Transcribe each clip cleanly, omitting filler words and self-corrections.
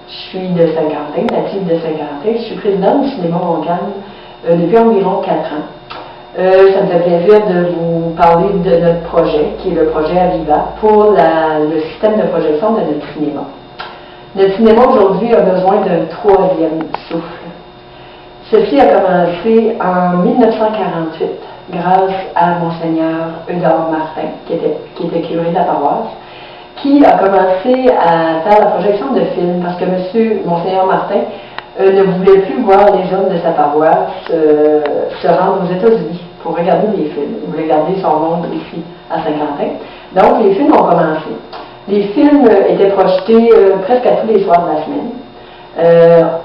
Je suis de Saint-Quentin, native de Saint-Quentin. Je suis présidente du cinéma Montcalm depuis environ 4 ans. Ça me fait plaisir de vous parler de notre projet, qui est le projet Aviva, pour le système de projection de notre cinéma. Notre cinéma aujourd'hui a besoin d'un 3e souffle. Ceci a commencé en 1948 grâce à Monseigneur Eudore Martin, qui était curé de la paroisse, qui a commencé à faire la projection de films parce que Monseigneur Martin ne voulait plus voir les jeunes de sa paroisse se rendre aux États-Unis pour regarder des films. Il voulait garder son monde ici à Saint-Quentin. Donc les films ont commencé. Les films étaient projetés presque à tous les soirs de la semaine.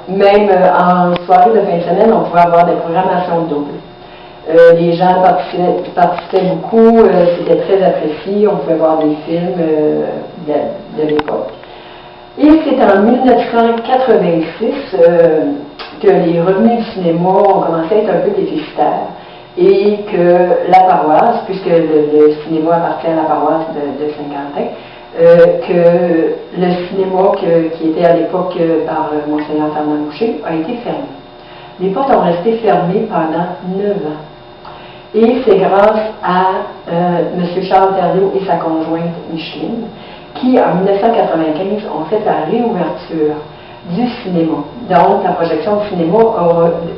Même en soirée de fin de semaine, on pouvait avoir des programmations doubles. Les gens participaient beaucoup, c'était très apprécié, on pouvait voir des films de l'époque. Et c'est en 1986 que les revenus du cinéma ont commencé à être un peu déficitaires et que la paroisse, puisque le cinéma appartient à la paroisse de Saint-Quentin, que le cinéma qui était à l'époque par Monseigneur Fernand Boucher a été fermé. Les portes ont resté fermées pendant 9 ans. Et c'est grâce à M. Charles Thériault et sa conjointe Micheline qui, en 1995, ont fait la réouverture du cinéma. Donc, la projection du cinéma a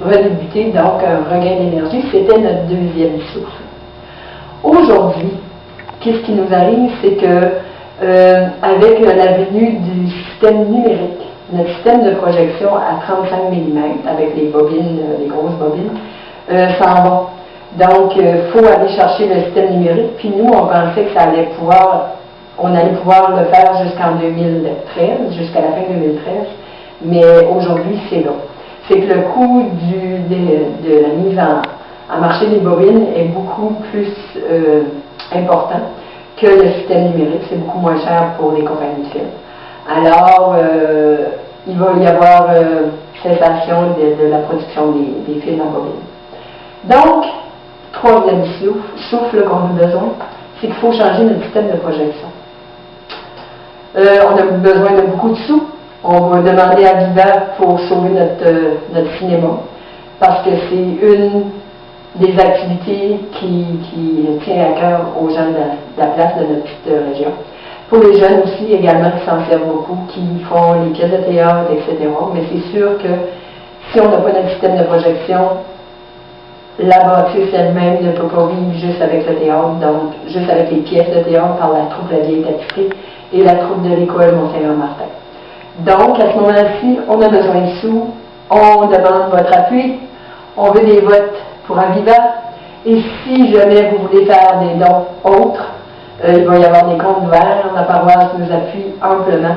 redébuté, donc un regain d'énergie. C'était notre 2e souffle. Aujourd'hui, qu'est-ce qui nous arrive, c'est que avec la venue du système numérique, notre système de projection à 35 mm, avec les bobines, les grosses bobines, s'en va. Donc, il faut aller chercher le système numérique, puis nous, on pensait que on allait pouvoir le faire jusqu'en 2013, jusqu'à la fin 2013, mais aujourd'hui, c'est là. C'est que le coût de la mise en marché des bobines est beaucoup plus important que le système numérique. C'est beaucoup moins cher pour les compagnies de films. Alors, il va y avoir cessation de la production des films en bobine. Donc, 3e souffle qu'on a besoin, c'est qu'il faut changer notre système de projection. On a besoin de beaucoup de sous. On va demander à Aviva pour sauver notre cinéma, parce que c'est une des activités qui tient à cœur aux gens de la place de notre petite région. Pour les jeunes aussi, également, qui s'en servent beaucoup, qui font les pièces de théâtre, etc. Mais c'est sûr que si on n'a pas notre système de projection, la bâtisse elle-même ne peut pas vivre juste avec le théâtre, donc juste avec les pièces de théâtre par la troupe La Vieille Tapisserie et la troupe de l'école Monseigneur Martin. Donc, à ce moment-ci, on a besoin de sous, on demande votre appui, on veut des votes pour Aviva, et si jamais vous voulez faire des dons autres, il va y avoir des comptes ouverts, la paroisse nous appuie amplement,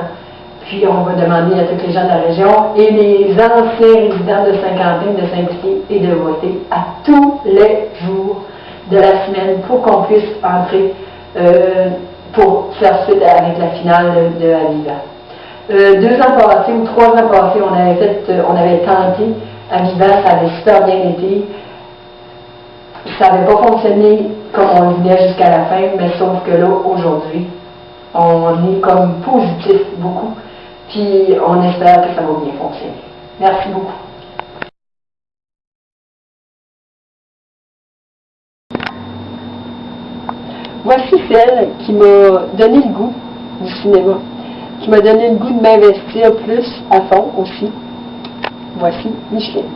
puis on va demander à tous les gens de la région et les anciens résidents de Saint-Quentin de s'impliquer et de voter à tous les jours de la semaine pour qu'on puisse entrer pour faire suite avec la finale de Aviva. 2 ans passés ou 3 ans passés, on avait tenté Aviva, ça avait super bien été. Ça n'avait pas fonctionné comme on le voulait jusqu'à la fin, mais sauf que là, aujourd'hui, on est comme positif beaucoup, puis on espère que ça va bien fonctionner. Merci beaucoup. Voici celle qui m'a donné le goût du cinéma, qui m'a donné le goût de m'investir plus à fond aussi. Voici Micheline.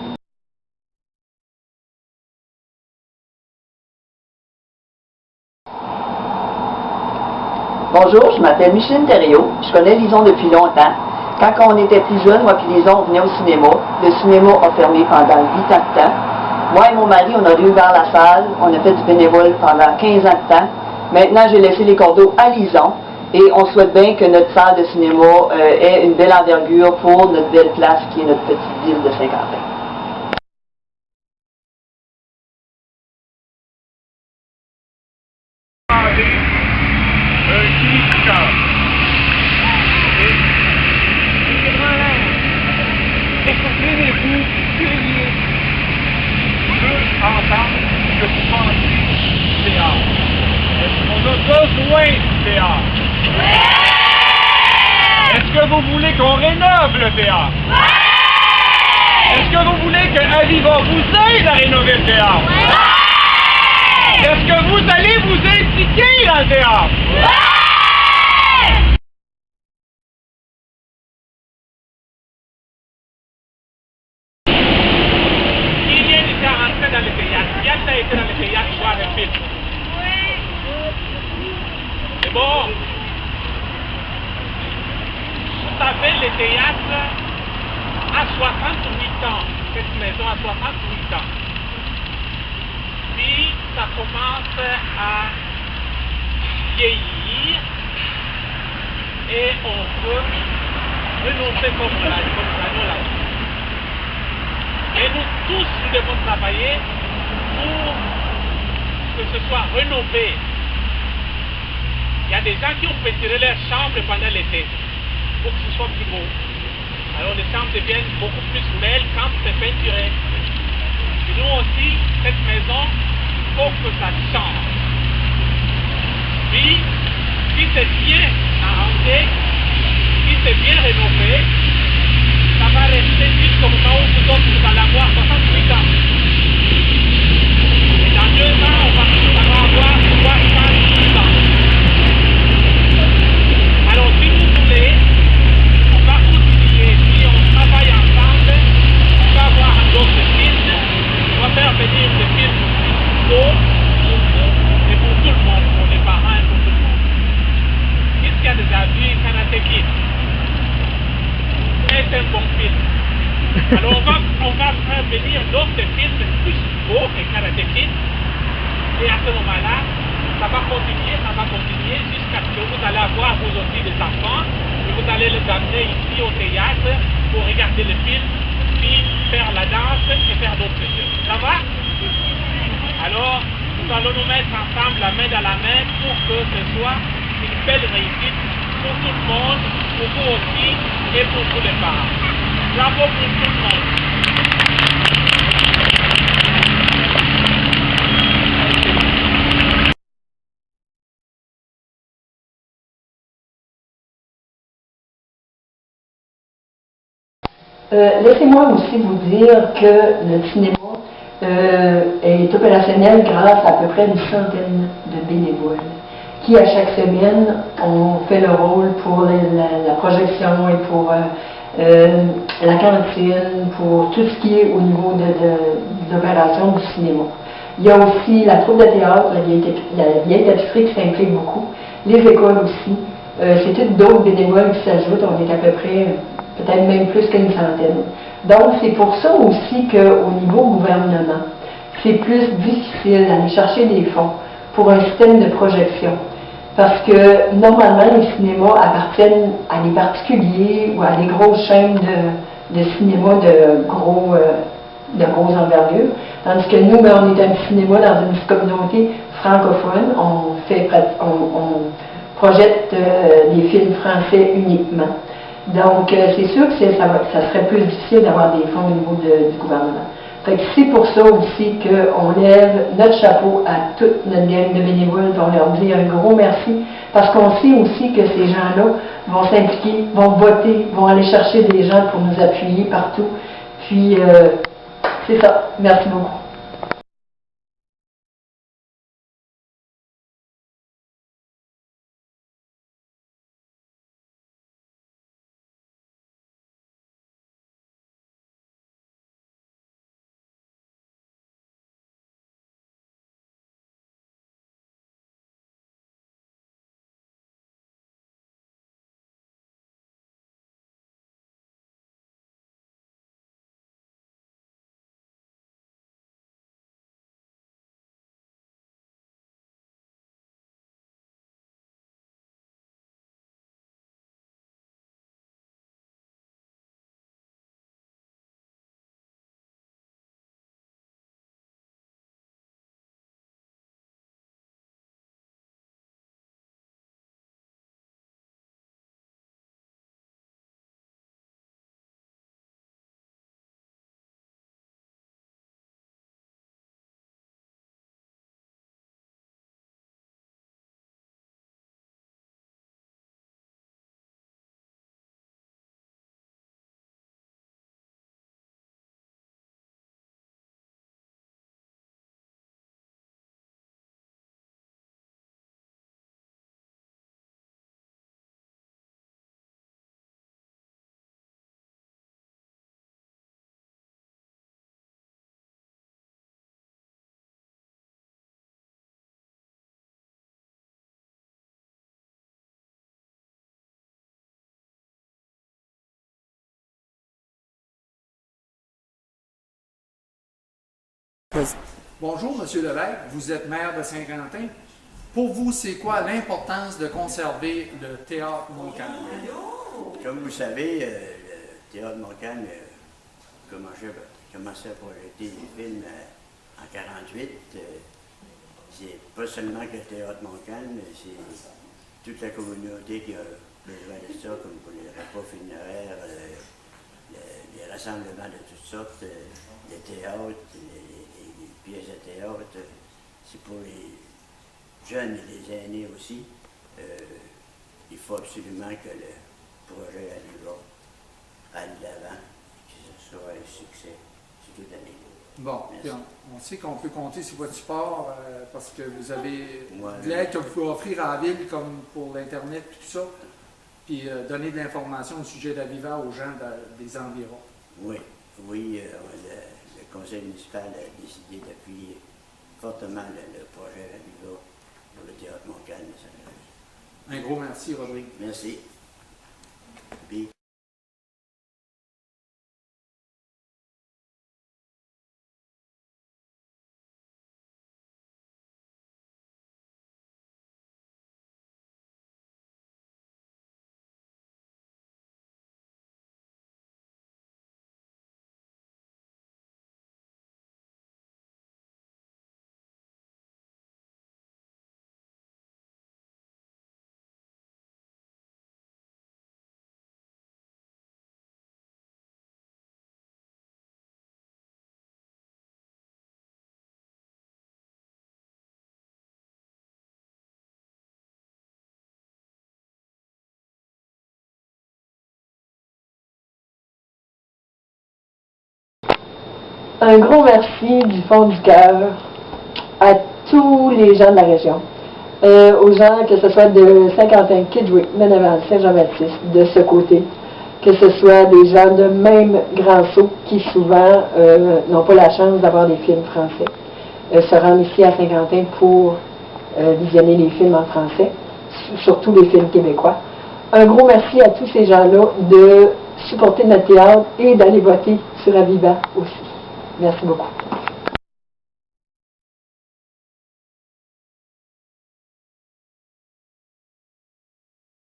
Bonjour, je m'appelle Micheline Thériault. Je connais Lison depuis longtemps. Quand on était plus jeunes, moi et Lison, on venait au cinéma. Le cinéma a fermé pendant 8 ans de temps. Moi et mon mari, on a réouvert la salle. On a fait du bénévole pendant 15 ans de temps. Maintenant, j'ai laissé les cordeaux à Lison. Et on souhaite bien que notre salle de cinéma ait une belle envergure pour notre belle place qui est notre petite ville de Saint-Quentin. Est-ce que vous voulez qu'on rénove le le théâtre? Est-ce que vous voulez que Aviva vous aide à rénover le théâtre? Est-ce que vous allez vous impliquer dans le théâtre? Qui vient ici à rentrer dans le théâtre? Qui a déjà été dans le théâtre voir un film? C'est bon? Vous savez, le théâtre a 68 ans. Cette maison a 68 ans. Puis, ça commence à vieillir et on veut renoncer comme nous l'avons. Et nous tous, nous devons travailler pour que ce soit rénové. Il y a des gens qui ont peinturé leur chambre pendant l'été pour que ce soit plus beau. Alors les chambres deviennent beaucoup plus belles quand c'est peinturé. Et nous aussi, cette maison, il faut que ça change. Puis, si c'est bien arrangé, si c'est bien rénové, ça va rester jusqu'au moment où vous autres vous allez avoir 68 ans. Et dans 2 ans, on va avoir 68 ans. Alors si vous voulez, on va continuer, si on travaille ensemble, on va avoir d'autres films, on va faire venir des films beaux pour vous et pour tout le monde, pour les parents et pour tout le monde. Qu'est-ce qu'il y a déjà vu Karate Kid? C'est un bon film. Alors on va faire venir d'autres films plus beaux que Karate Kid. Et à ce moment-là, ça va continuer jusqu'à ce que vous allez avoir vous aussi des enfants et vous allez les amener ici au théâtre pour regarder le film, puis faire la danse et faire d'autres choses. Ça va? Alors, nous allons nous mettre ensemble la main dans la main pour que ce soit une belle réussite pour tout le monde, pour vous aussi et pour tous les parents. Bravo pour tout le monde. Laissez-moi aussi vous dire que le cinéma est opérationnel grâce à peu près une centaine de bénévoles qui, à chaque semaine, ont fait le rôle pour la projection et pour la cantine, pour tout ce qui est au niveau de l'opération du cinéma. Il y a aussi la troupe de théâtre, la vieille tapisserie qui s'implique beaucoup, les écoles aussi. C'est toutes d'autres bénévoles qui s'ajoutent, on est à peu près peut-être même plus qu'une centaine. Donc, c'est pour ça aussi qu'au niveau gouvernement, c'est plus difficile d'aller chercher des fonds pour un système de projection. Parce que, normalement, les cinémas appartiennent à des particuliers ou à des grosses chaînes de cinéma de grosses envergures. Tandis que nous, on est un cinéma dans une communauté francophone. On projette des films français uniquement. Donc, c'est sûr que ça serait plus difficile d'avoir des fonds au niveau du gouvernement. Fait que c'est pour ça aussi qu'on lève notre chapeau à toute notre gang de bénévoles, on leur dit un gros merci, parce qu'on sait aussi que ces gens-là vont s'impliquer, vont voter, vont aller chercher des gens pour nous appuyer partout. Puis, c'est ça. Merci beaucoup. Bonjour, M. Levesque. Vous êtes maire de Saint-Quentin. Pour vous, c'est quoi l'importance de conserver le théâtre Montcalm? Comme vous savez, le théâtre Montcalm commençait à projeter des films en 1948. C'est pas seulement que le théâtre Montcalm, c'est toute la communauté qui a besoin de ça, comme pour les repas funéraires, les rassemblements de toutes sortes, les théâtres, les pièces de théâtre. C'est pour les jeunes et les aînés aussi. Il faut absolument que le projet aille de l'avant, que ce soit un succès sur toute l'année. Bon, on sait qu'on peut compter sur votre support parce que vous avez de l'aide que vous pouvez offrir à la ville, comme pour l'Internet et tout ça, puis donner de l'information au sujet d'Aviva aux gens des environs. Oui, le conseil municipal a décidé d'appuyer fortement le projet Aviva pour le théâtre Montcalm. Un gros merci, Rodrigue. Merci. Puis, Un gros merci du fond du cœur à tous les gens de la région, aux gens, que ce soit de Saint-Quentin, Kidwick, Meneval, Saint-Jean-Baptiste, de ce côté, que ce soit des gens de même Grand Sault qui souvent n'ont pas la chance d'avoir des films français, se rendent ici à Saint-Quentin pour visionner les films en français, surtout les films québécois. Un gros merci à tous ces gens-là de supporter notre théâtre et d'aller voter sur Aviva aussi. Merci beaucoup.